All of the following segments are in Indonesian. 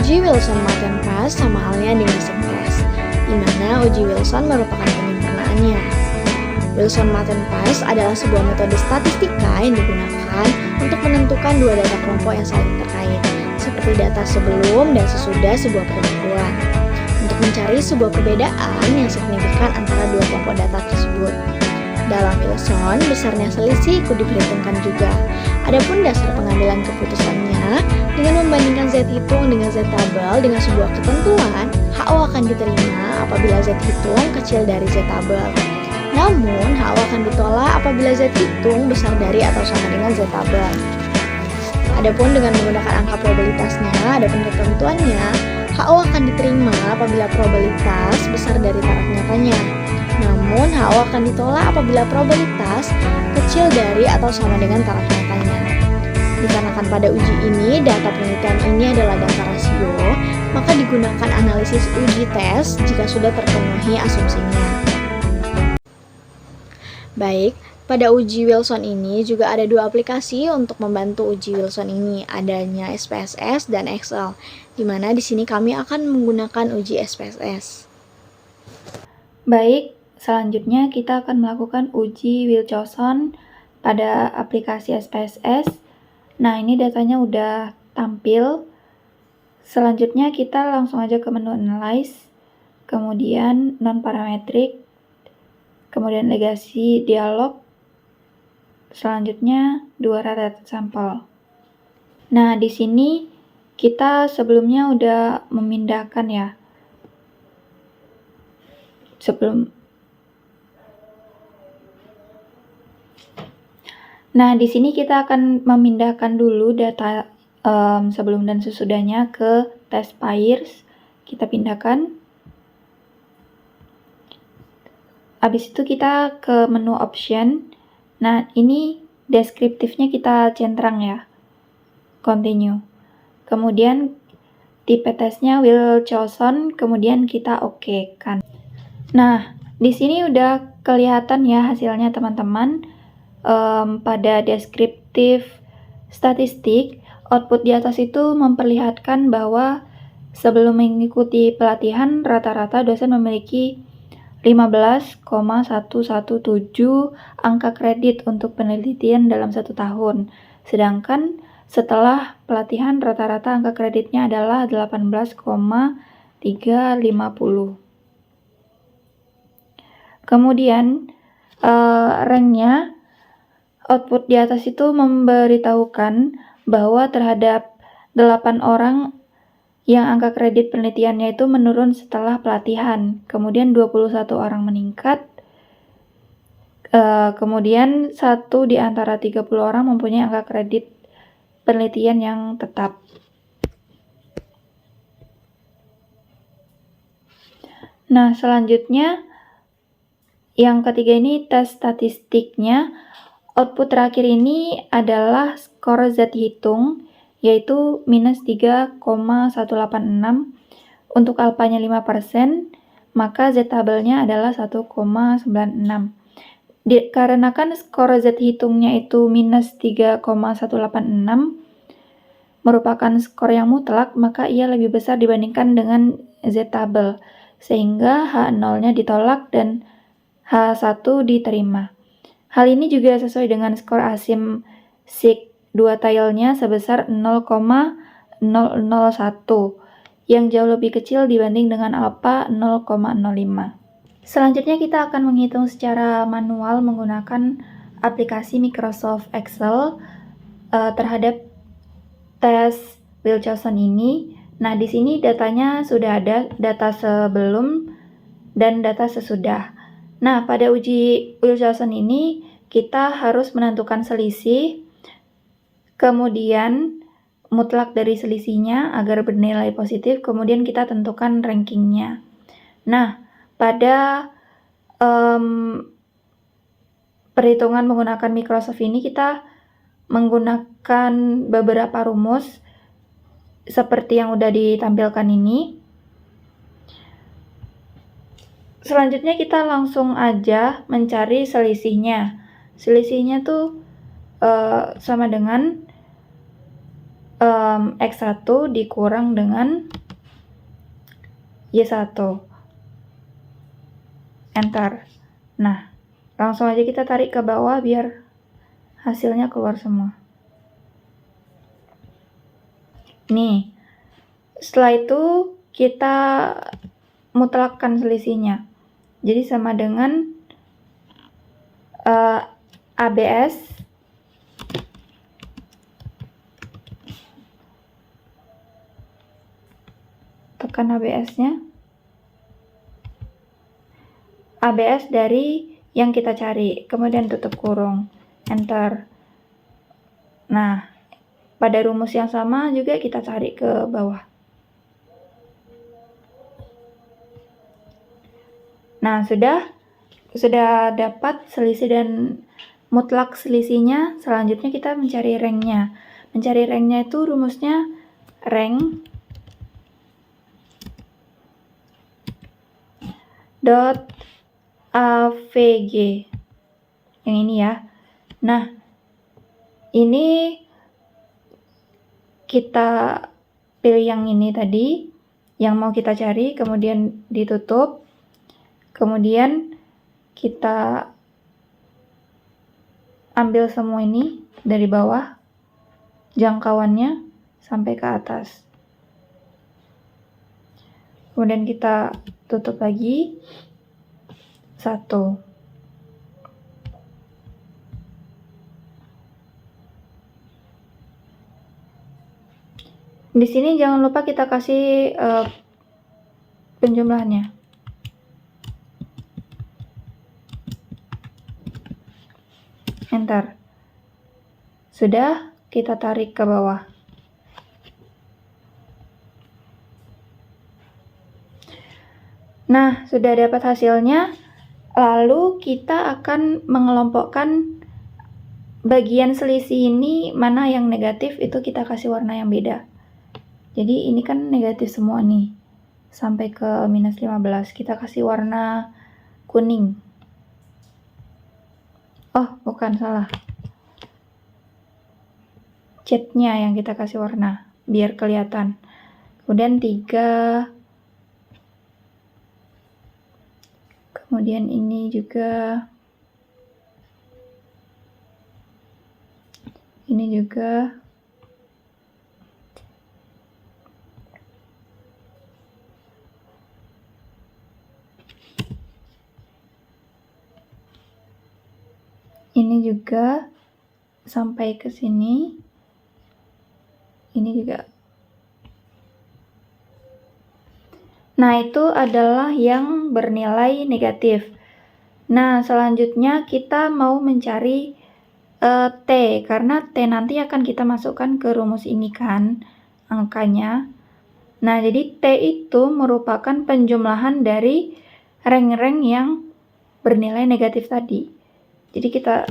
Uji Wilson-Matenbras sama halnya dengan sintest, di mana uji Wilson merupakan penyempurnaannya. Wilson-Matenbras adalah sebuah metode statistika yang digunakan untuk menentukan dua data kelompok yang saling terkait, seperti data sebelum dan sesudah sebuah perbukuan, untuk mencari sebuah perbedaan yang signifikan antara dua kelompok data tersebut. Dalam Wilson, besarnya selisih ikut diperhitungkan juga. Adapun dasar pengambilan keputusannya dengan membandingkan Z hitung dengan Z tabel dengan sebuah ketentuan, HO akan diterima apabila Z hitung kecil dari Z tabel. Namun, HO akan ditolak apabila Z hitung besar dari atau sama dengan Z tabel. Adapun dengan menggunakan angka probabilitasnya, adapun ketentuannya, HO akan diterima apabila probabilitas besar dari taraf nyatanya. Namun, HO akan ditolak apabila probabilitas kecil dari atau sama dengan taraf nyatanya. Dikarenakan pada uji ini, data penelitian ini adalah data rasio, maka digunakan analisis uji tes jika sudah terpenuhi asumsinya. Baik, pada uji Wilson ini juga ada dua aplikasi untuk membantu uji Wilson ini, adanya SPSS dan Excel, di mana di sini kami akan menggunakan uji SPSS. Baik, selanjutnya kita akan melakukan uji Wilson pada aplikasi SPSS. Nah, ini datanya udah tampil. Selanjutnya kita langsung aja ke menu Analyze, kemudian non-parametric, kemudian legasi dialog, selanjutnya dua data sampel. Nah, di sini kita sebelumnya udah memindahkan ya. Nah, di sini kita akan memindahkan dulu data sebelum dan sesudahnya ke test pairs. Kita pindahkan. Habis itu kita ke menu option. Nah, ini deskriptifnya kita centang ya. Continue. Kemudian tipe tesnya will chosen, kemudian kita oke kan. Nah, di sini udah kelihatan ya hasilnya teman-teman. Pada deskriptif statistik, output di atas itu memperlihatkan bahwa sebelum mengikuti pelatihan, rata-rata dosen memiliki 15,117 angka kredit untuk penelitian dalam 1 tahun. Sedangkan setelah pelatihan, rata-rata angka kreditnya adalah 18,350. Kemudian, ranknya, output di atas itu memberitahukan bahwa terhadap 8 orang yang angka kredit penelitiannya itu menurun setelah pelatihan, kemudian 21 orang meningkat, kemudian 1 di antara 30 orang mempunyai angka kredit penelitian yang tetap. Nah, selanjutnya yang ketiga ini tes statistiknya. Output terakhir ini adalah skor Z hitung, yaitu minus 3,186. Untuk alfanya 5%, maka Z tabelnya adalah 1,96. Dikarenakan skor Z hitungnya itu minus 3,186, merupakan skor yang mutlak, maka ia lebih besar dibandingkan dengan Z tabel, sehingga H0-nya ditolak dan H1 diterima. Hal ini juga sesuai dengan skor ASIM SIG 2 tilenya sebesar 0,001 yang jauh lebih kecil dibanding dengan alfa 0,05. Selanjutnya kita akan menghitung secara manual menggunakan aplikasi Microsoft Excel terhadap tes Wilson ini. Nah, di sini datanya sudah ada data sebelum dan data sesudah. Nah, pada uji Wilson ini kita harus menentukan selisih, kemudian mutlak dari selisihnya agar bernilai positif, kemudian kita tentukan rankingnya. Nah, pada perhitungan menggunakan Microsoft ini kita menggunakan beberapa rumus seperti yang udah ditampilkan ini. Selanjutnya kita langsung aja mencari selisihnya. Selisihnya tuh sama dengan X1 dikurang dengan Y1. Enter. Nah, langsung aja kita tarik ke bawah biar hasilnya keluar semua. Nih, setelah itu kita mutlakkan selisihnya. Jadi sama dengan ABS tekan ABS-nya. ABS dari yang kita cari, kemudian tutup kurung, enter. Nah, pada rumus yang sama juga kita cari ke bawah. Nah, sudah dapat selisih dan mutlak selisihnya. Selanjutnya kita mencari rank-nya. Mencari rank-nya itu rumusnya rank dot AVG. Yang ini ya. Nah, ini kita pilih yang ini tadi, yang mau kita cari, kemudian ditutup, kemudian kita ambil semua ini dari bawah, jangkauannya sampai ke atas. Kemudian kita tutup lagi, 1. Di sini jangan lupa kita kasih penjumlahannya. Enter. Sudah, kita tarik ke bawah. Nah, sudah dapat hasilnya. Lalu kita akan mengelompokkan bagian selisih ini, mana yang negatif itu kita kasih warna yang beda. Jadi ini kan negatif semua nih, sampai ke minus 15. Kita kasih warna kuning. Oh, bukan, salah. Catnya yang kita kasih warna, biar kelihatan. Kemudian 3. Kemudian ini juga. Ini juga. Ini juga sampai ke sini. Ini juga. Nah, itu adalah yang bernilai negatif. Nah, selanjutnya kita mau mencari T, karena T nanti akan kita masukkan ke rumus ini kan, angkanya. Nah, jadi T itu merupakan penjumlahan dari rank-rank yang bernilai negatif tadi. Jadi kita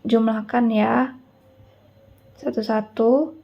jumlahkan ya, satu-satu.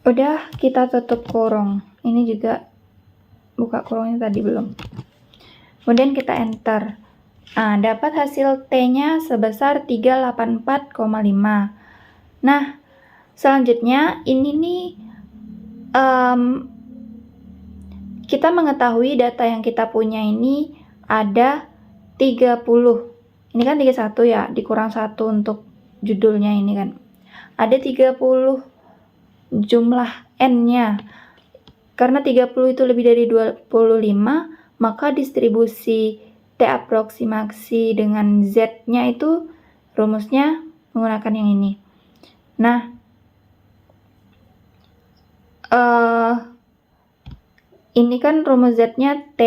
Udah, kita tutup kurung. Ini juga buka kurungnya tadi belum. Kemudian kita enter. Nah, dapat hasil T-nya sebesar 384,5. Nah, selanjutnya ini nih kita mengetahui data yang kita punya ini ada 30. Ini kan 31 ya, dikurang 1 untuk judulnya ini kan. Ada 30 jumlah N-nya. Karena 30 itu lebih dari 25, maka distribusi T aproksimasi dengan Z-nya itu rumusnya menggunakan yang ini. Nah, ini kan rumus Z-nya T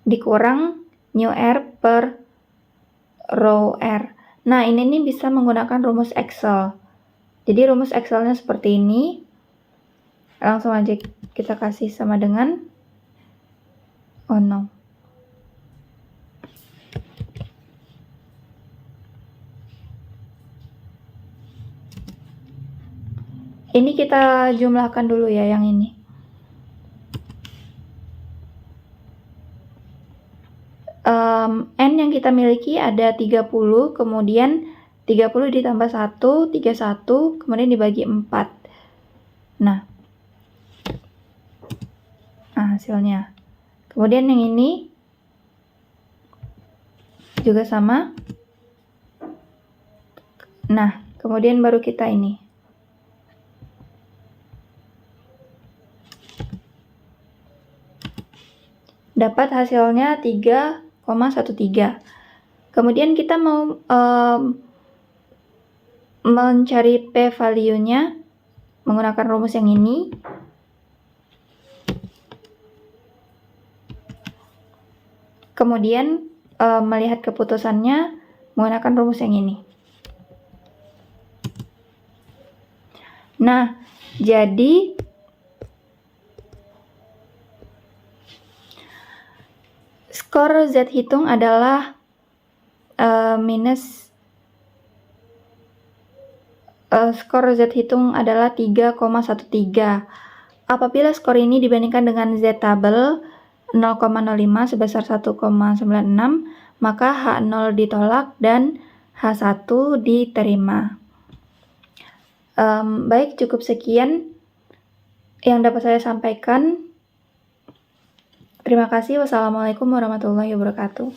dikurang mu R per rho R. Nah, ini nih bisa menggunakan rumus Excel. Jadi rumus Excel-nya seperti ini. Langsung aja kita kasih sama dengan Ini kita jumlahkan dulu ya yang ini. N yang kita miliki ada 30, kemudian 30 ditambah 1, 31, kemudian dibagi 4. Nah, hasilnya. Kemudian yang ini juga sama. Nah, kemudian baru kita ini. Dapat hasilnya 3,13. Kemudian kita mau mencari p-value-nya menggunakan rumus yang ini. Kemudian melihat keputusannya menggunakan rumus yang ini. Nah, jadi skor Z hitung adalah skor Z hitung adalah 3,13. Apabila skor ini dibandingkan dengan Z tabel 0,05 sebesar 1,96, maka H0 ditolak dan H1 diterima. Baik, cukup sekian yang dapat saya sampaikan. Terima kasih. Wassalamualaikum warahmatullahi wabarakatuh.